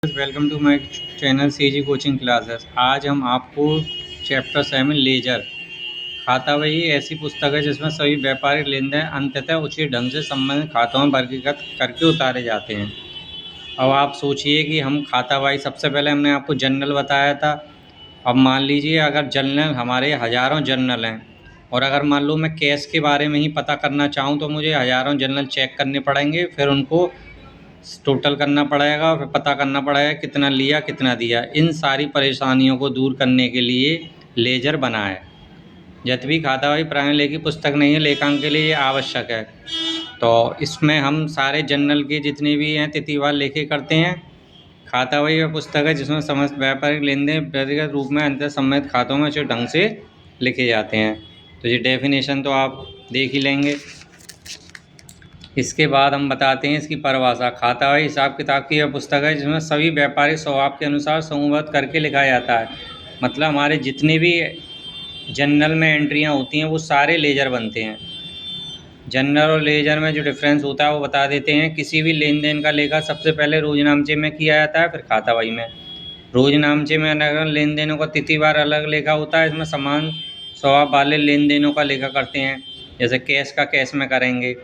Welcome to my channel CG coaching classes. आज हम आपको चैप्टर 7 लेजर खाता वही ऐसी पुस्तक है जिसमें सभी व्यापारिक लेन देन अंततः उचित ढंग से संबंधित खातों में वर्गीकृत करके उतारे जाते हैं। अब आप सोचिए कि हम खाता वाही सबसे पहले हमने आपको जर्नल बताया था। अब मान लीजिए अगर जर्नल हमारे हज़ारों जर्नल हैं और अगर मान लो मैं कैश के बारे में ही पता करना चाहूँ तो मुझे हज़ारों जर्नल चेक करने पड़ेंगे, फिर उनको टोटल करना पड़ेगा, फिर पता करना पड़ेगा कितना लिया कितना दिया। इन सारी परेशानियों को दूर करने के लिए लेजर बना है। जब भी खातावाही प्रणाली लेखी पुस्तक नहीं है, लेखांकन के लिए ये आवश्यक है। तो इसमें हम सारे जर्नल के जितने भी हैं तिथिवार लेखे करते हैं। खातावाही वह पुस्तक है जिसमें समस्त व्यापारिक लेन देन व्यक्तिगत रूप में अंतर संबंधित खातों में अच्छे ढंग से लिखे जाते हैं। तो ये डेफिनेशन तो आप देख ही लेंगे। इसके बाद हम बताते हैं इसकी परिभाषा। खातावाही हिसाब किताब की यह पुस्तक है जिसमें सभी व्यापारिक स्वभाव के अनुसार समूहबद्ध करके लिखा जाता है। मतलब हमारे जितने भी जर्नल में एंट्रियां होती हैं वो सारे लेजर बनते हैं। जर्नल और लेजर में जो डिफरेंस होता है वो बता देते हैं। किसी भी लेन देन का लेखा सबसे पहले रोजनामचे में किया जाता है, फिर खातावाही में। रोजनामचे में अलग लेन देनों का तिथिवार अलग लेखा होता है। इसमें समान स्वभाव वाले लेन देनों का लेखा करते हैं, जैसे कैश का कैश में करेंगे।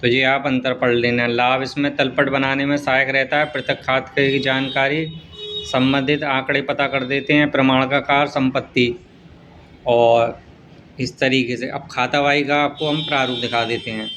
तो ये आप अंतर पढ़ लेना। लाभ इसमें तलपट बनाने में सहायक रहता है। पृथक खाते की जानकारी, संबंधित आंकड़े पता कर देते हैं, प्रमाण का कार्य, संपत्ति और इस तरीके से। अब खातावाही का आपको हम प्रारूप दिखा देते हैं।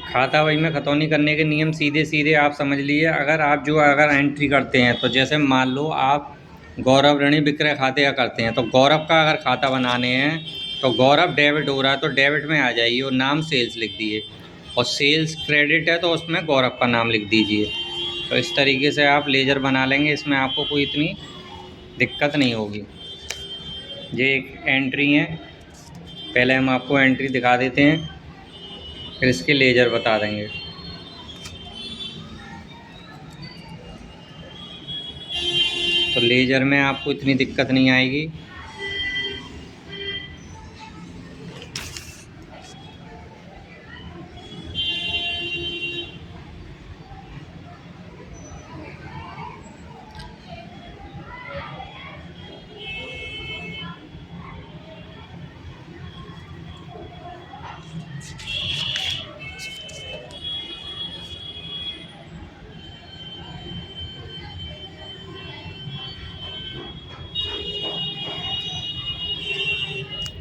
खातावाही में खतौनी करने के नियम सीधे सीधे आप समझ लीजिए। अगर एंट्री करते हैं तो जैसे मान लो आप गौरव ऋणी विक्रय खाते का करते हैं, तो गौरव का अगर खाता बनाने हैं तो गौरव डेबिट हो रहा है तो डेबिट में आ जाइए और नाम सेल्स लिख दिए, और सेल्स क्रेडिट है तो उसमें गौरव का नाम लिख दीजिए। तो इस तरीके से आप लेजर बना लेंगे। इसमें आपको कोई इतनी दिक्कत नहीं होगी। ये एक एंट्री है, पहले हम आपको एंट्री दिखा देते हैं, फिर इसके लेजर बता देंगे। तो लेजर में आपको इतनी दिक्कत नहीं आएगी।